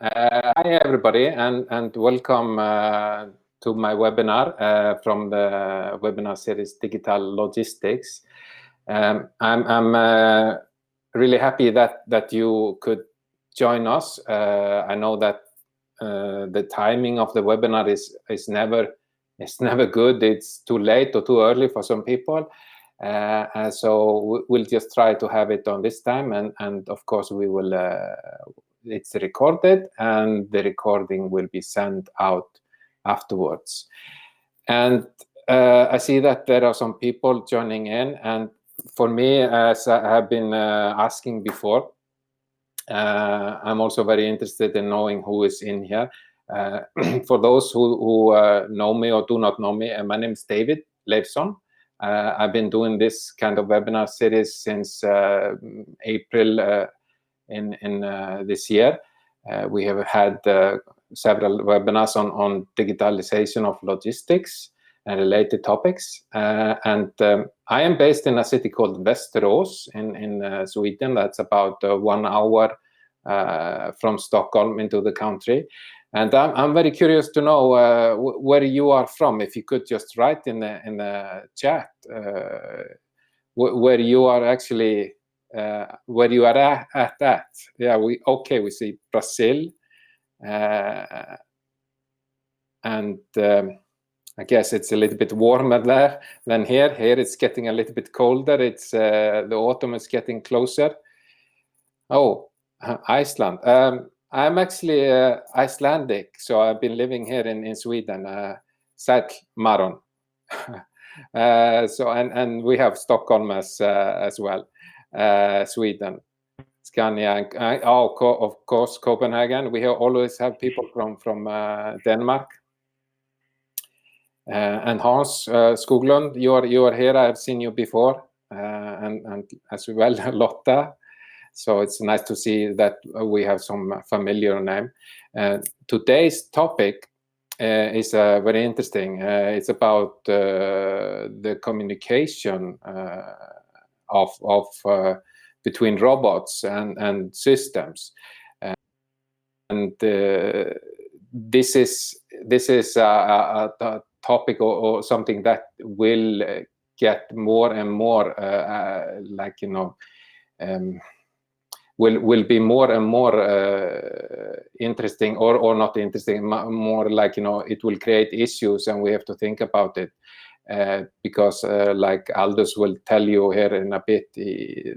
Hi everybody, and welcome to my webinar from the webinar series Digital Logistics. I'm really happy that you could join us. I know that the timing of the webinar is never good. It's too late or too early for some people. So we'll just try to have it on this time, and of course we will. It's recorded, and the recording will be sent out afterwards. And I see that there are some people joining in, and for me, as I have been asking before, I'm also very interested in knowing who is in here. For those who know me or do not know me, my name is David Leifson. I've been doing this kind of webinar series since April in this year. We have had several webinars on digitalization of logistics and related topics. I am based in a city called Västerås in Sweden. That's about 1 hour from Stockholm into the country. And I'm very curious to know where you are from. If you could just write in the chat where you are actually, where you are at that. Yeah, we see Brazil, and I guess it's a little bit warmer there than here. Here it's getting a little bit colder. It's the autumn is getting closer. Oh, Iceland. I'm actually Icelandic, so I've been living here in Sweden. Sæll Maron. And we have Stockholm as well, Sweden, Scania, of course Copenhagen. We always have people from Denmark. And Hans Skoglund, you are here. I have seen you before, and as well Lotta. So it's nice to see that we have some familiar name. Today's topic is very interesting. It's about the communication of between robots and systems, and this is a topic or something that will get more and more will be more and more interesting, or not interesting, more like, it will create issues, and we have to think about it, because like Aldous will tell you here in a bit,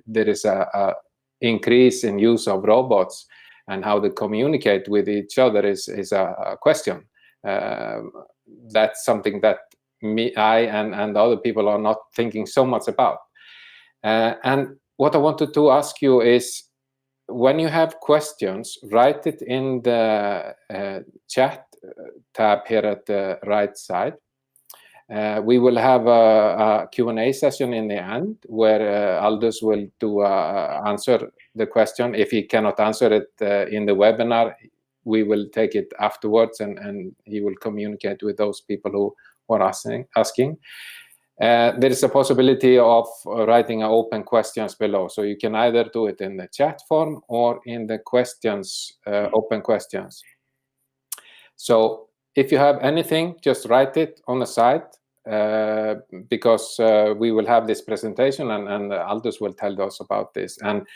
there is a increase in use of robots, and how they communicate with each other is a question. That's something that I and other people are not thinking so much about. And what I wanted to ask you is, when you have questions, write it in the chat tab here at the right side. We will have a Q&A session in the end, where Aldous will answer the question. If he cannot answer it in the webinar, we will take it afterwards, and he will communicate with those people who are asking. There is a possibility of writing open questions below, so you can either do it in the chat form or in the questions, open questions. So if you have anything, just write it on the side, because we will have this presentation, and Aldous will tell us about this. And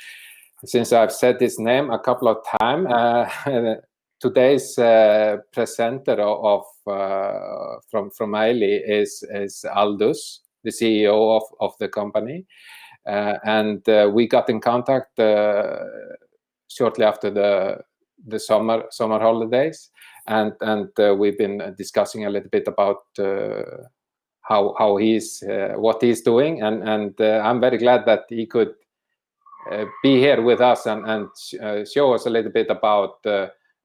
since I've said his name a couple of times, today's presenter from Meili is Aldous, the CEO of the company, and we got in contact shortly after the summer holidays, and we've been discussing a little bit about how he's what he's doing, and I'm very glad that he could be here with us and show us a little bit about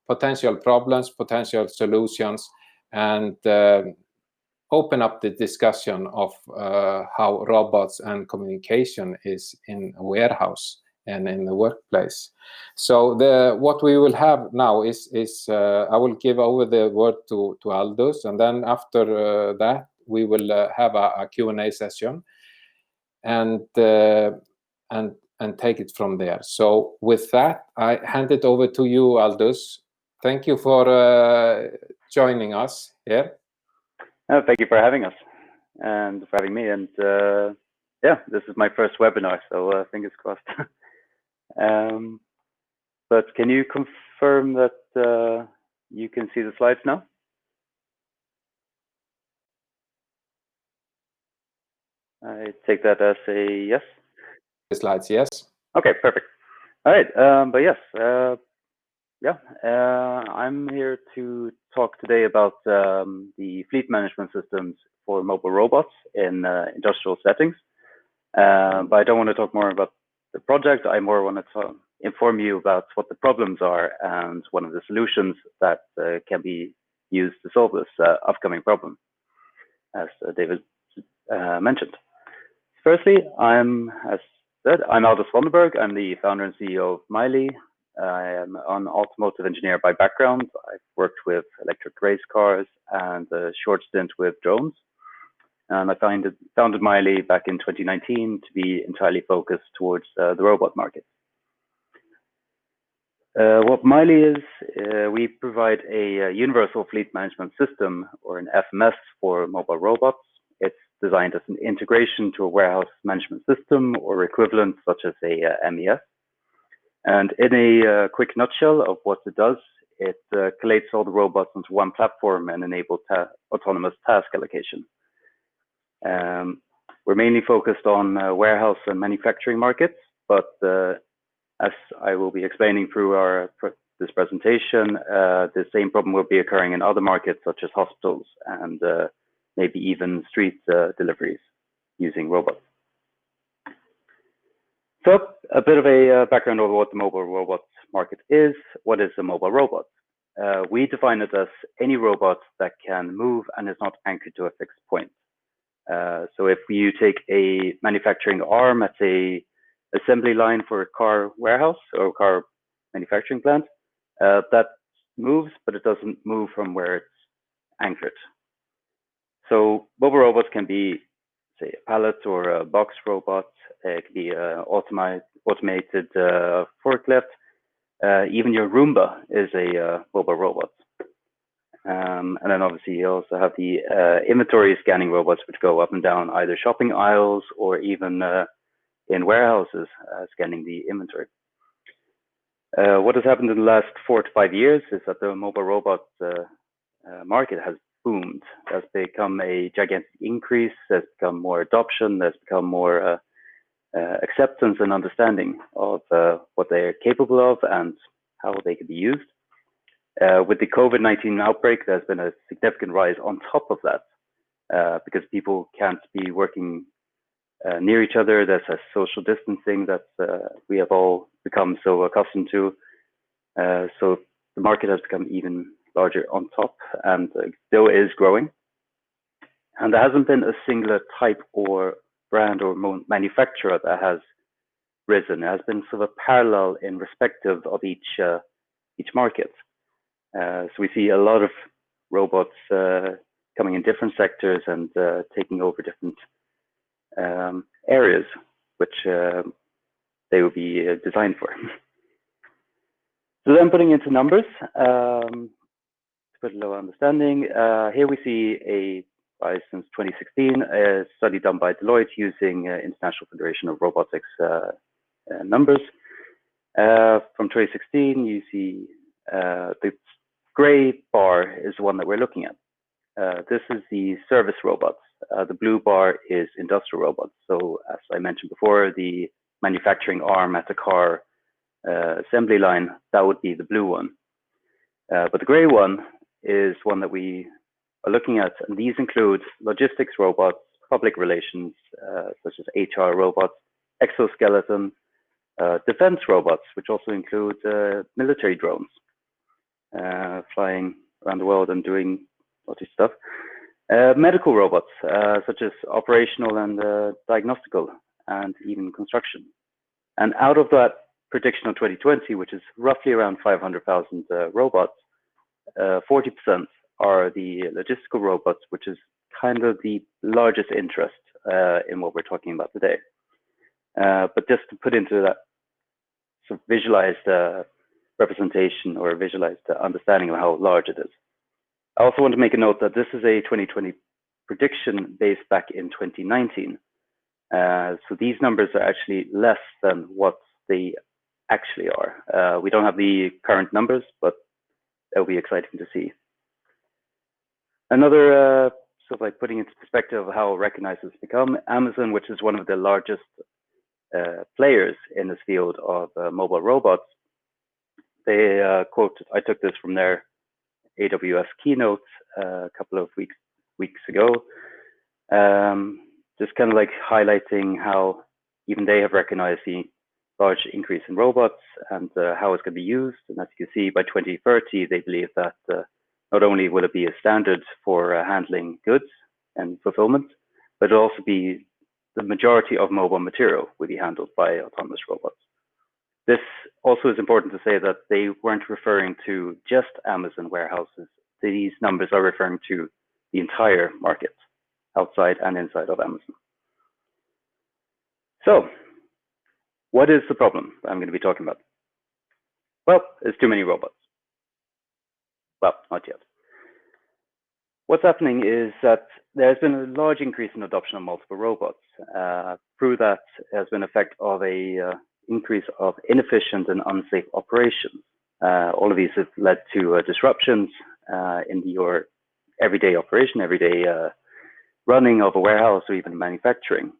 potential problems, potential solutions, and open up the discussion of how robots and communication is in a warehouse and in the workplace. So what we will have now is I will give over the word to Aldous, and then after that we will have a Q&A session, and take it from there. So with that, I hand it over to you, Aldous. Thank you for joining us here. Thank you for having us and for having me. And yeah, this is my first webinar, so fingers crossed. But can you confirm that you can see the slides now? I take that as a yes. The slides, yes. Okay, perfect. All right, but yes, yeah, I'm here to talk today about the fleet management systems for mobile robots in industrial settings. But I don't want to talk more about the project. I more want to inform you about what the problems are and one of the solutions that can be used to solve this upcoming problem, as David mentioned. Firstly, as said, I'm Aldous Vandenberg. I'm the founder and CEO of Meili. I am an automotive engineer by background. I've worked with electric race cars and a short stint with drones. And I founded Meili back in 2019 to be entirely focused towards the robot market. What Meili is, we provide a universal fleet management system, or an FMS, for mobile robots. It's designed as an integration to a warehouse management system or equivalent, such as a MES. And in a quick nutshell of what it does, it collates all the robots onto one platform and enables autonomous task allocation. We're mainly focused on warehouse and manufacturing markets, but as I will be explaining through this presentation, the same problem will be occurring in other markets, such as hospitals and maybe even street deliveries using robots. So a bit of a background of what the mobile robot market is. What is a mobile robot? We define it as any robot that can move and is not anchored to a fixed point. So if you take a manufacturing arm at a assembly line for a car warehouse or car manufacturing plant, that moves, but it doesn't move from where it's anchored. So mobile robots can be, say, a pallet or a box robot. It can be an automated forklift. Even your Roomba is a mobile robot. And then obviously you also have the inventory scanning robots, which go up and down either shopping aisles or even in warehouses scanning the inventory. What has happened in the last 4 to 5 years is that the mobile robot market has boomed. There's become a gigantic increase. There's become more adoption. There's become more acceptance and understanding of what they're capable of and how they can be used. With the COVID-19 outbreak, there's been a significant rise on top of that because people can't be working near each other. There's a social distancing that we have all become so accustomed to. So the market has become even larger on top and still is growing. And there hasn't been a singular type or brand or manufacturer that has risen. It has been sort of parallel in respective of each market. So we see a lot of robots coming in different sectors and taking over different areas which they will be designed for. So then putting into numbers, to put a low understanding, here we see since 2016, a study done by Deloitte using International Federation of Robotics numbers. From 2016, you see the gray bar is the one that we're looking at. This is the service robots. The blue bar is industrial robots. So as I mentioned before, the manufacturing arm at the car assembly line, that would be the blue one. But the gray one is one that we are looking at, and these include logistics robots, public relations, such as HR robots, exoskeleton, defense robots, which also include military drones, flying around the world and doing lots of stuff. Medical robots, such as operational and diagnostical, and even construction. And out of that prediction of 2020, which is roughly around 500,000 robots, 40% are the logistical robots, which is kind of the largest interest in what we're talking about today. But just to put into that sort of visualized representation or visualized understanding of how large it is. I also want to make a note that this is a 2020 prediction based back in 2019. So these numbers are actually less than what they actually are. We don't have the current numbers, but it'll be exciting to see. Another sort of like putting into perspective of how recognized it's become, Amazon, which is one of the largest players in this field of mobile robots, they quoted, I took this from their AWS keynote a couple of weeks ago, just kind of like highlighting how even they have recognized the large increase in robots and how it's going to be used. And as you can see, by 2030, they believe that not only will it be a standard for handling goods and fulfillment, but it'll also be the majority of mobile material will be handled by autonomous robots. This also is important to say that they weren't referring to just Amazon warehouses. These numbers are referring to the entire market, outside and inside of Amazon. So, what is the problem I'm going to be talking about? Well, there's too many robots. Well, not yet. What's happening is that there's been a large increase in adoption of multiple robots. Through that, there's been an effect of a increase of inefficient and unsafe operations. All of these have led to disruptions in your everyday operation, everyday running of a warehouse or even manufacturing.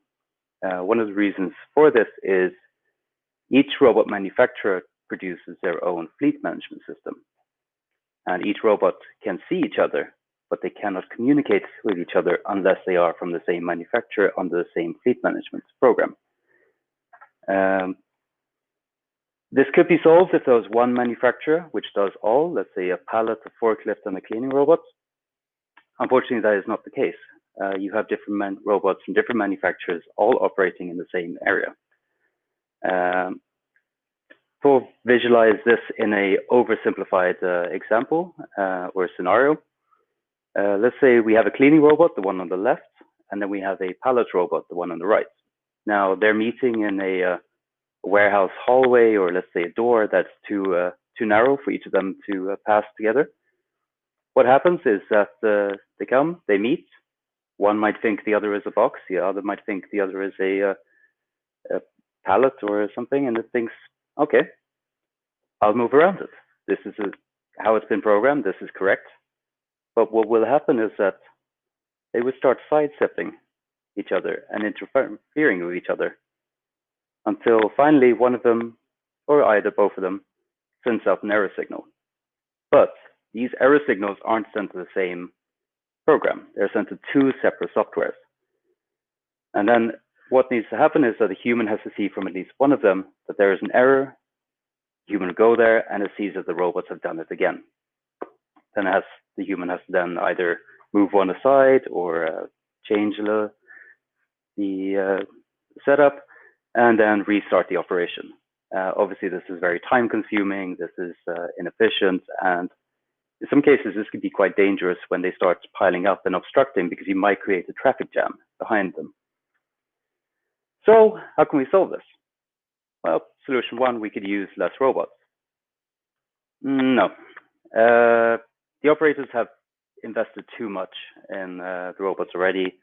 One of the reasons for this is each robot manufacturer produces their own fleet management system. And each robot can see each other, but they cannot communicate with each other unless they are from the same manufacturer under the same fleet management program. This could be solved if there was one manufacturer which does all, let's say a pallet, a forklift, and a cleaning robot. Unfortunately, that is not the case. You have different robots from different manufacturers all operating in the same area. To visualize this in a oversimplified example or scenario, let's say we have a cleaning robot, the one on the left, and then we have a pallet robot, the one on the right. Now they're meeting in a warehouse hallway, or let's say a door that's too narrow for each of them to pass together. What happens is that they meet. One might think the other is a box, the other might think the other is a pallet or something, and it thinks, okay, I'll move around it. This is how it's been programmed, this is correct. But what will happen is that they would start sidestepping each other and interfering with each other until finally one of them, or either both of them, sends out an error signal. But these error signals aren't sent to the same program. They're sent to two separate softwares. And then what needs to happen is that a human has to see from at least one of them that there is an error. The human will go there and it sees that the robots have done it again. Then the human has to then either move one aside or change the setup and then restart the operation. Obviously, this is very time consuming, this is inefficient, and in some cases, this could be quite dangerous when they start piling up and obstructing because you might create a traffic jam behind them. So how can we solve this? Well, solution one, we could use less robots. No. The operators have invested too much in the robots already.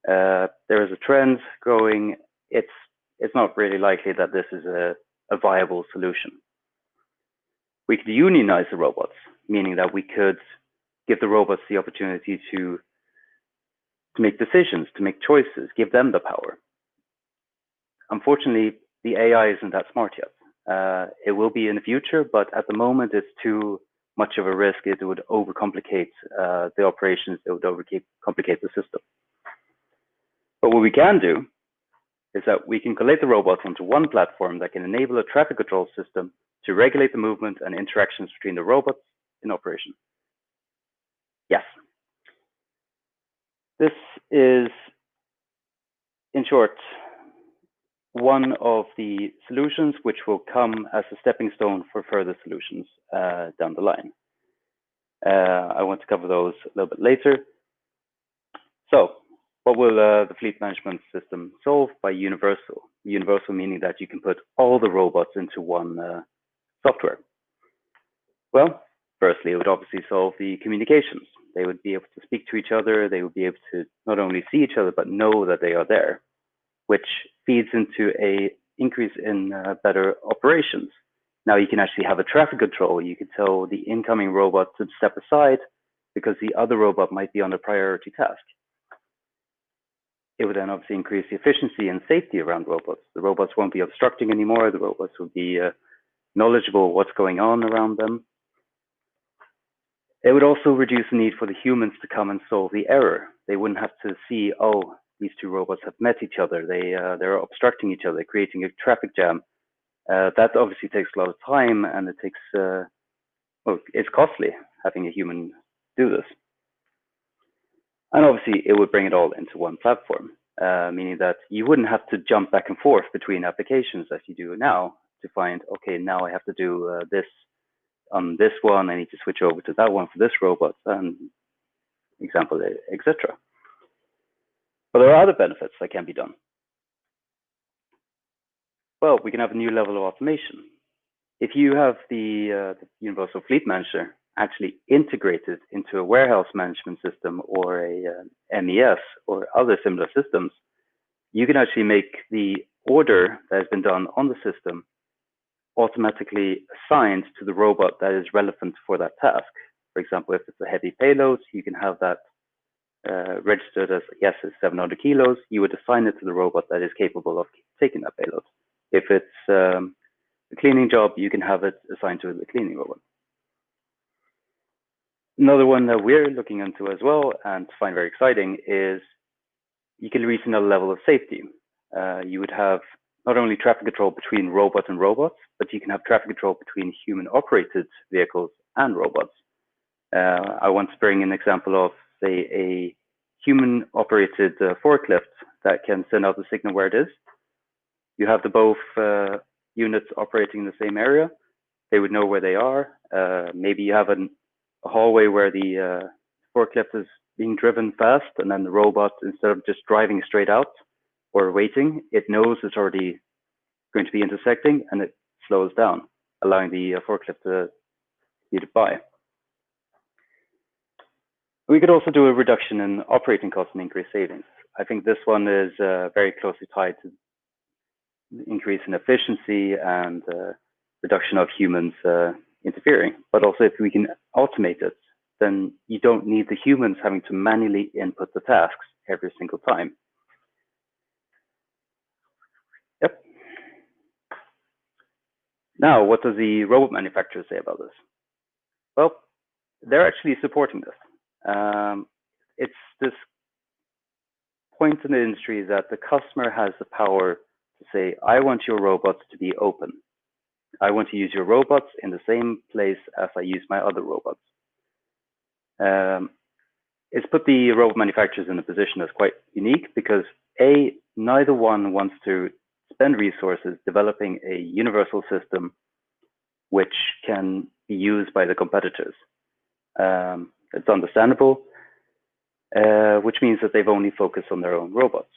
There is a trend growing. It's not really likely that this is a viable solution. We could unionize the robots, meaning that we could give the robots the opportunity to make decisions, to make choices, give them the power. Unfortunately, the AI isn't that smart yet. It will be in the future, but at the moment, it's too much of a risk. It would overcomplicate the operations. It would overcomplicate the system. But what we can do is that we can collate the robots onto one platform that can enable a traffic control system to regulate the movement and interactions between the robots in operation. Yes. This is, in short, one of the solutions which will come as a stepping stone for further solutions down the line. I want to cover those a little bit later. So, what will the fleet management system solve by universal? Universal meaning that you can put all the robots into one software. Well, firstly, it would obviously solve the communications. They would be able to speak to each other. They would be able to not only see each other, but know that they are there, which feeds into a increase in better operations. Now you can actually have a traffic control. You could tell the incoming robot to step aside because the other robot might be on a priority task. It would then obviously increase the efficiency and safety around robots. The robots won't be obstructing anymore. The robots will be knowledgeable of what's going on around them. It would also reduce the need for the humans to come and solve the error. They wouldn't have to see, oh, these two robots have met each other. They're obstructing each other, creating a traffic jam. That obviously takes a lot of time, and it takes, well, it's costly having a human do this. And obviously, it would bring it all into one platform, meaning that you wouldn't have to jump back and forth between applications as you do now to find, okay, now I have to do this on this one. I need to switch over to that one for this robot, and example, etc. But there are other benefits that can be done. Well, we can have a new level of automation. If you have the Universal Fleet Manager actually integrated into a warehouse management system or a MES or other similar systems, you can actually make the order that has been done on the system automatically assigned to the robot that is relevant for that task. For example, if it's a heavy payload, you can have that registered as, yes, it's 700 kilos. You would assign it to the robot that is capable of taking that payload. If it's a cleaning job, you can have it assigned to the cleaning robot. Another one that we're looking into as well and find very exciting is you can reach another level of safety. You would have not only traffic control between robots and robots, but you can have traffic control between human-operated vehicles and robots. I want to bring an example of, say, a human-operated forklift that can send out the signal where it is. You have the both units operating in the same area. They would know where they are. Maybe you have a hallway where the forklift is being driven fast, and then the robot, instead of just driving straight out or waiting, it knows it's already going to be intersecting, and it slows down, allowing the forklift to speed by. We could also do a reduction in operating costs and increase savings. I think this one is very closely tied to increase in efficiency and reduction of humans interfering. But also, if we can automate it, then you don't need the humans having to manually input the tasks every single time. Yep. Now, what does the robot manufacturer say about this? Well, they're actually supporting this. It's this point in the industry that the customer has the power to say, I want your robots to be open. I want to use your robots in the same place as I use my other robots. It's put the robot manufacturers in a position that's quite unique because neither one wants to spend resources developing a universal system which can be used by the competitors. It's understandable, which means that they've only focused on their own robots.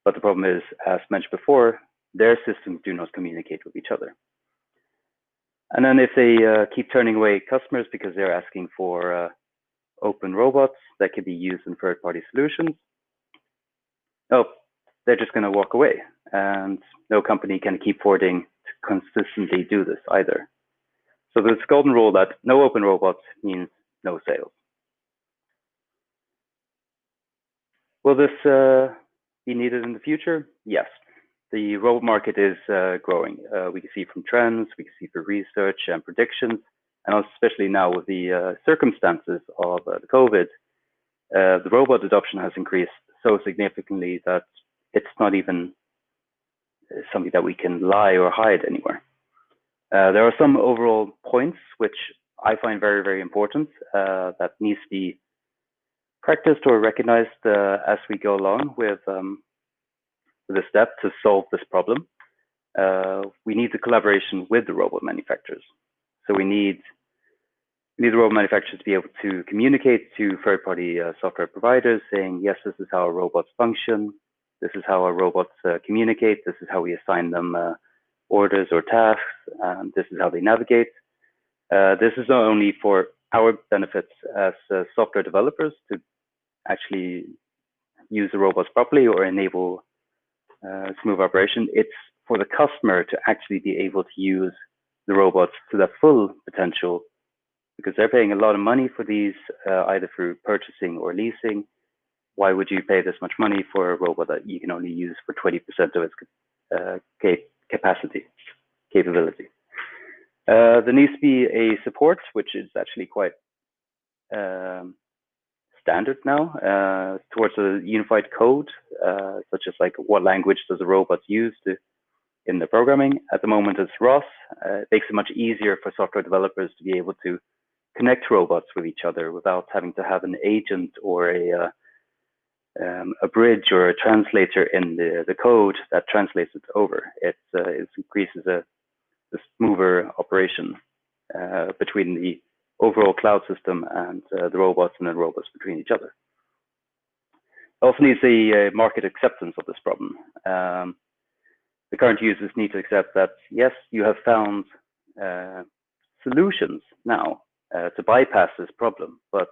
But the problem is, as mentioned before, their systems do not communicate with each other. And then if they keep turning away customers because they're asking for open robots that can be used in third-party solutions, they're just going to walk away. And no company can keep affording to consistently do this either. So there's a golden rule that no open robots means no sales. Will this be needed in the future? Yes. The robot market is growing. We can see from trends, we can see from research and predictions, and especially now with the circumstances of the COVID, the robot adoption has increased so significantly that it's not even something that we can lie or hide anywhere. There are some overall points which I find very, very important that needs to be practiced or recognized as we go along with the step to solve this problem. We need the collaboration with the robot manufacturers. So we need the robot manufacturers to be able to communicate to third-party software providers saying, yes, this is how our robots function. This is how our robots communicate. This is how we assign them orders or tasks. This is how they navigate. This is not only for our benefits as software developers to actually use the robots properly or enable smooth operation. It's for the customer to actually be able to use the robots to their full potential, because they're paying a lot of money for these, either through purchasing or leasing. Why would you pay this much money for a robot that you can only use for 20% of its capability? There needs to be a support, which is actually quite standard now, towards a unified code, such as like what language does a robot use in the programming. At the moment, it's ROS. It makes it much easier for software developers to be able to connect robots with each other without having to have an agent or a bridge or a translator in the code that translates it over. It increases a smoother operation between the overall cloud system and the robots, and then robots between each other. It also needs a market acceptance of this problem. The current users need to accept that, yes, you have found solutions now to bypass this problem, but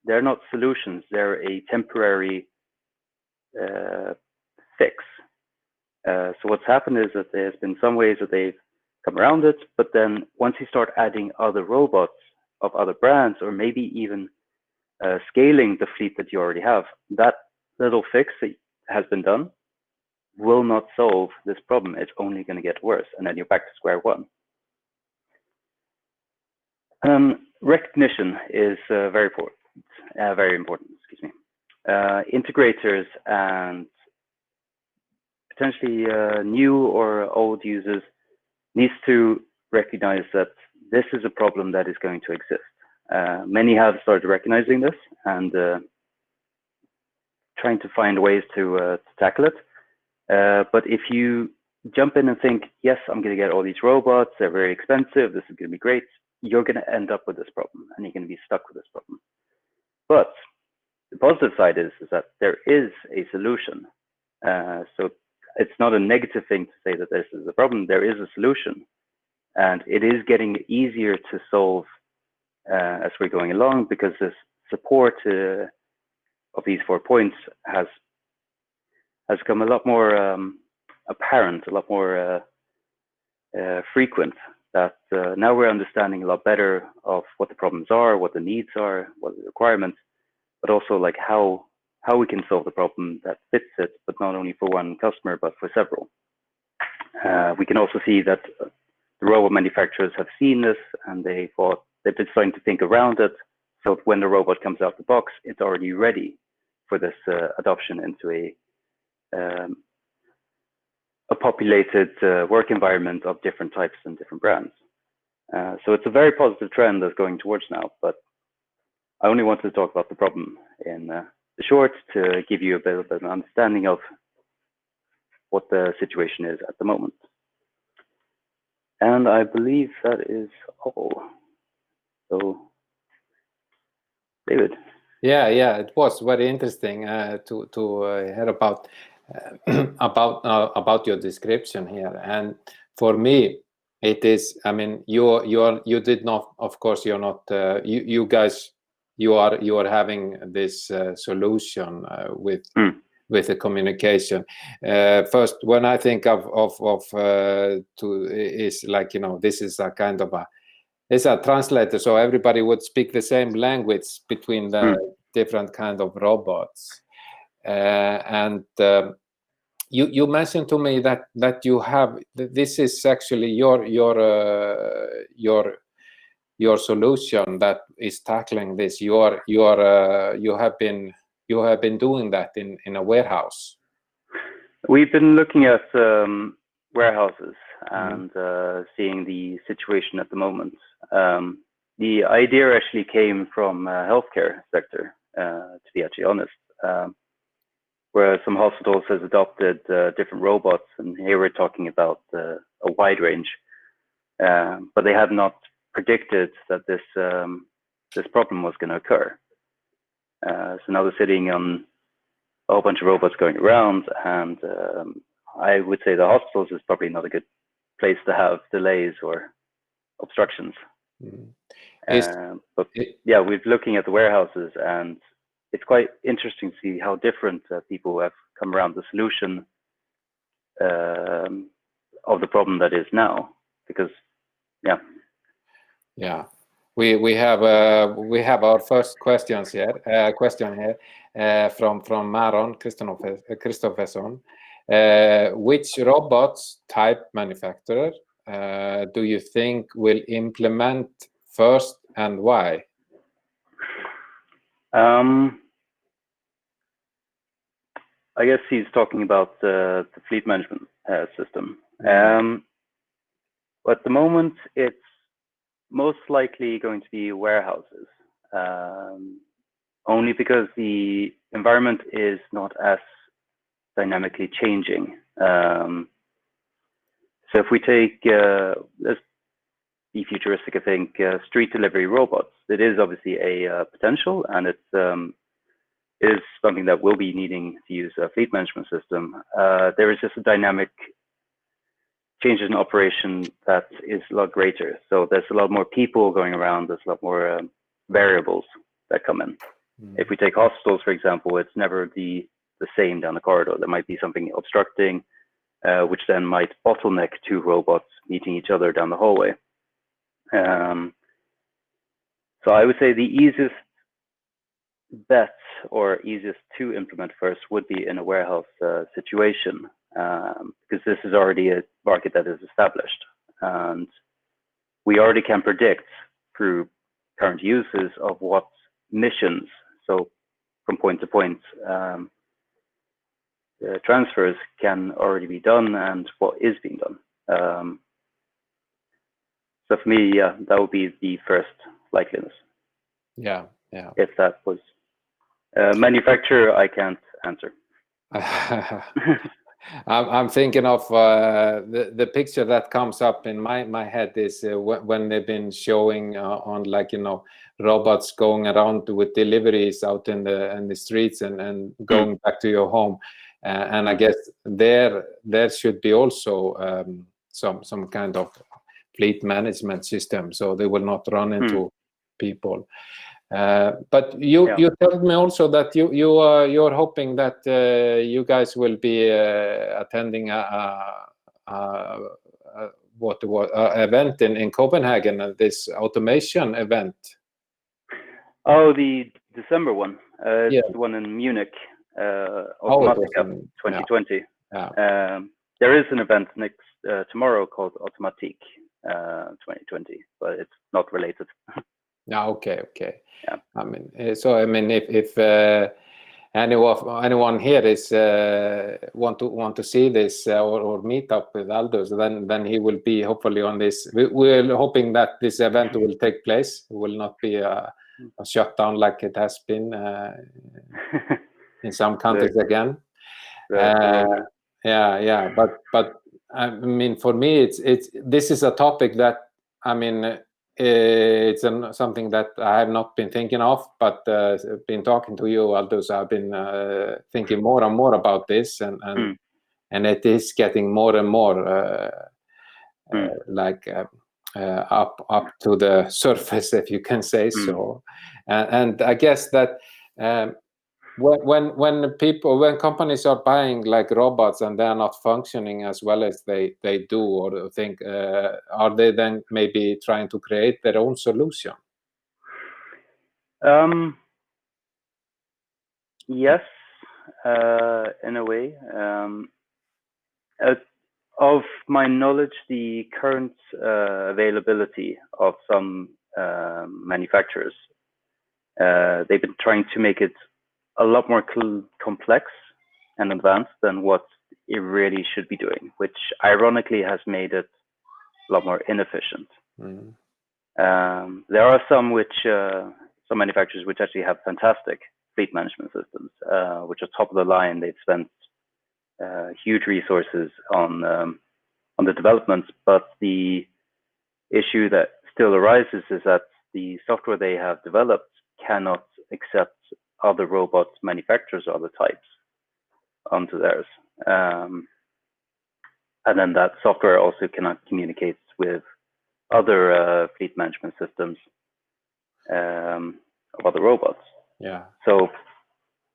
they're not solutions, they're a temporary fix. So what's happened is that there's been some ways that they've come around it, but then once you start adding other robots of other brands, or maybe even scaling the fleet that you already have, that little fix that has been done will not solve this problem. It's only going to get worse, and then you're back to square one. Recognition is very important. Excuse me. Integrators and potentially new or old users needs to recognize that this is a problem that is going to exist. Many have started recognizing this and trying to find ways to tackle it. But if you jump in and think, yes, I'm going to get all these robots, they're very expensive, this is going to be great, you're going to end up with this problem, and you're going to be stuck with this problem. But the positive side is that there is a solution. So it's not a negative thing to say that this is a problem. There is a solution, and it is getting easier to solve as we're going along, because this support of these 4 points has become a lot more apparent, a lot more frequent, that now we're understanding a lot better of what the problems are, what the needs are, what are the requirements, but also like how we can solve the problem that fits it, but not only for one customer, but for several. We can also see that the robot manufacturers have seen this, and they've been starting to think around it. So when the robot comes out the box, it's already ready for this adoption into a populated work environment of different types and different brands. So it's a very positive trend that's going towards now, but I only wanted to talk about the problem in the short to give you a bit of an understanding of what the situation is at the moment. And I believe that is all. So, David. Yeah, it was very interesting to hear about your description here. And for me, it is. I mean, you did not. Of course, you're not. You guys, you are having this solution with the communication. First, when I think is like, this is a kind of it's a translator, so everybody would speak the same language between the different kind of robots. And you mentioned to me that you have, this is actually your solution that is tackling this. You have been doing that in a warehouse. We've been looking at warehouses and seeing the situation at the moment. The idea actually came from healthcare sector, to be actually honest, where some hospitals has adopted different robots, and here we're talking about a wide range, but they have not predicted that this problem was going to occur. So now they're sitting on a whole bunch of robots going around, and I would say the hospitals is probably not a good place to have delays or obstructions. But yeah, we're looking at the warehouses, and it's quite interesting to see how different people have come around the solution of the problem that is now. Because we have our first question here from Maron Kristoffersson. Which robots type manufacturer do you think will implement first, and why? I guess he's talking about the fleet management system. At the moment, it's most likely going to be warehouses, only because the environment is not as dynamically changing. So if we take, let's be futuristic, I think, street delivery robots, it is obviously a potential, and it is something that will be needing to use a fleet management system. There is just a dynamic changes in operation that is a lot greater. So there's a lot more people going around, there's a lot more variables that come in. If we take hospitals, for example, it's never the same down the corridor. There might be something obstructing, which then might bottleneck two robots meeting each other down the hallway. So I would say the easiest bet, or easiest to implement first, would be in a warehouse situation, because this is already a market that is established, and we already can predict through current uses of what missions, so from point to point, transfers can already be done and what is being done. So for me, yeah, that would be the first likeliness. Yeah. If that was manufacturer, I can't answer. I'm thinking of the picture that comes up in my head is when they've been showing on, like, robots going around with deliveries out in the streets and going back to your home, and I guess there should be also some kind of fleet management system, so they will not run into people. But you told me also that you're hoping that you guys will be attending a event in Copenhagen, this automation event. Oh, the December one. It's the one in Munich, Automatica 2020. Yeah. There is an event tomorrow called Automatique 2020, but it's not related. Okay. Yeah. I mean, if anyone here is want to see this or meet up with Aldous, then he will be hopefully on this. We're hoping that this event will take place. It will not be a shutdown like it has been in some countries again. Yeah. But I mean, for me, this is a topic that, I mean, it's something that I have not been thinking of, but been talking to you, Aldous, I've been thinking more and more about this, and it is getting more and more like up to the surface, if you can say so. And I guess that when companies are buying like robots and they're not functioning as well as they do, or think, are they then maybe trying to create their own solution? Yes, in a way. Of my knowledge, the current availability of some manufacturers, they've been trying to make it a lot more complex and advanced than what it really should be doing, which ironically has made it a lot more inefficient. There are some manufacturers which actually have fantastic fleet management systems, which are top of the line. They've spent huge resources on the development, but the issue that still arises is that the software they have developed cannot accept other robot manufacturers or other types onto theirs, and then that software also cannot communicate with other fleet management systems of other robots. Yeah. So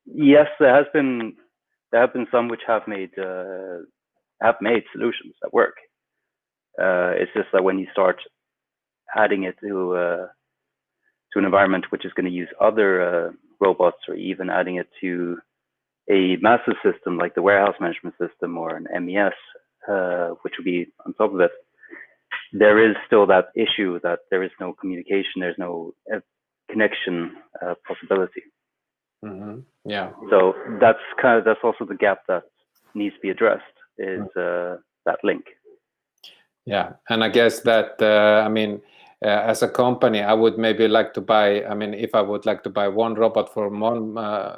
yes, there have been some which have made solutions that work. It's just that when you start adding it to an environment which is going to use other robots, or even adding it to a massive system like the warehouse management system or an MES, which would be on top of it, there is still that issue that there is no communication, there's no connection possibility. Mm-hmm. Yeah. So that's also the gap that needs to be addressed, is that link. Yeah, and I guess that as a company, I would maybe like to buy. I mean, if I would like to buy one robot from one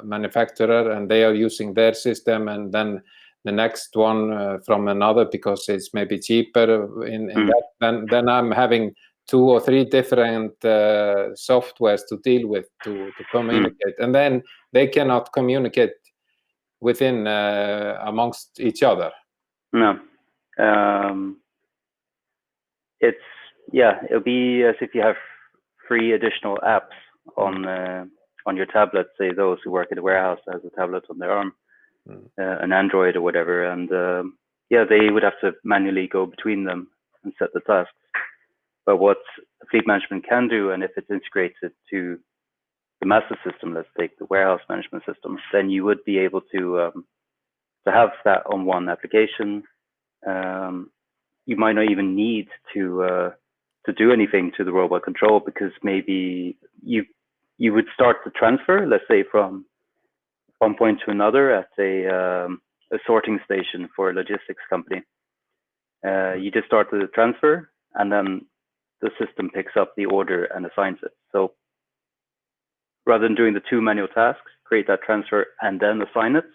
manufacturer, and they are using their system, and then the next one from another because it's maybe cheaper in that, then I'm having 2 or 3 different softwares to deal with to communicate, and then they cannot communicate within amongst each other. No. It'll be as if you have 3 additional apps on your tablet, say those who work at a warehouse has a tablet on their arm, an Android or whatever, and they would have to manually go between them and set the tasks. But what fleet management can do, and if it's integrated to the master system, let's take the warehouse management system, then you would be able to have that on one application. You might not even need to do anything to the robot control, because maybe you would start the transfer, let's say from one point to another at a sorting station for a logistics company. You just start the transfer, and then the system picks up the order and assigns it. So rather than doing the 2 manual tasks, create that transfer and then assign it,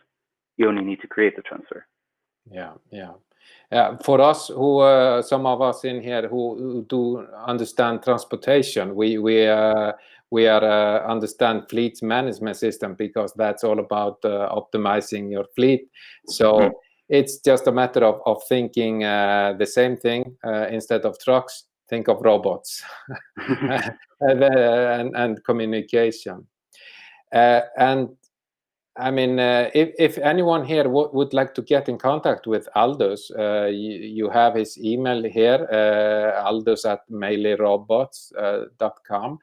you only need to create the transfer. Yeah. For us, who some of us in here who do understand transportation, we understand fleet management system, because that's all about optimizing your fleet. So it's just a matter of thinking the same thing. Instead of trucks, think of robots and communication. And I mean, if anyone here would like to get in contact with Aldous, you have his email here, aldous@meilirobots.com.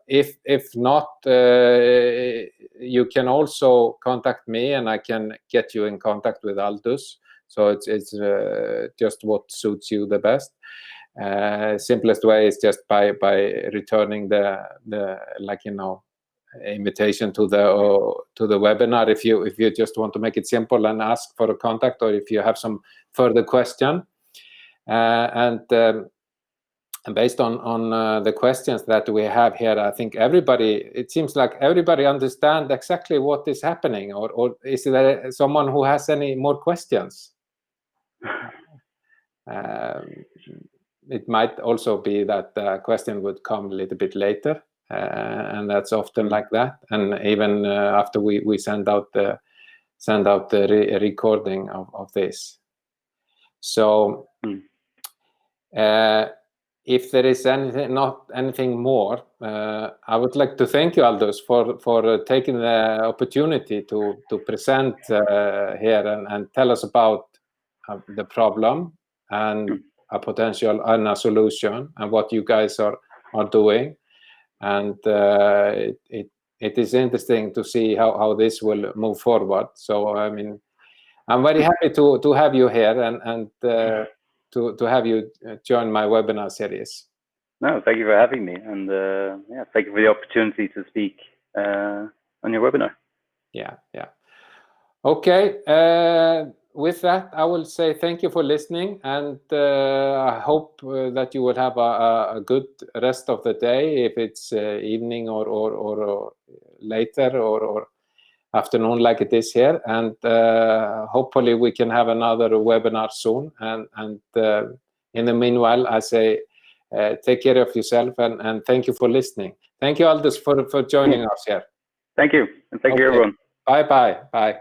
If not, you can also contact me, and I can get you in contact with Aldous. So it's just what suits you the best. Simplest way is just by returning the invitation to the webinar, if you just want to make it simple and ask for a contact, or if you have some further question. And based on the questions that we have here, I think it seems like everybody understands exactly what is happening, or is there someone who has any more questions? It might also be that the question would come a little bit later. And that's often like that, and even after we send out the recording of this. So if there is anything more, I would like to thank you, Aldous, for taking the opportunity to present here and tell us about the problem and a potential and a solution, and what you guys are doing. And it is interesting to see how this will move forward. So I mean, I'm very happy to have you here and to have you join my webinar series. No, thank you for having me, and thank you for the opportunity to speak on your webinar. Yeah. Okay. With that, I will say thank you for listening, and I hope that you will have a good rest of the day, if it's evening or later or afternoon like it is here. And hopefully we can have another webinar soon. And in the meanwhile, I say take care of yourself, and thank you for listening. Thank you, Aldous, for joining us here. Thank you, and thank you, everyone. Bye. Bye.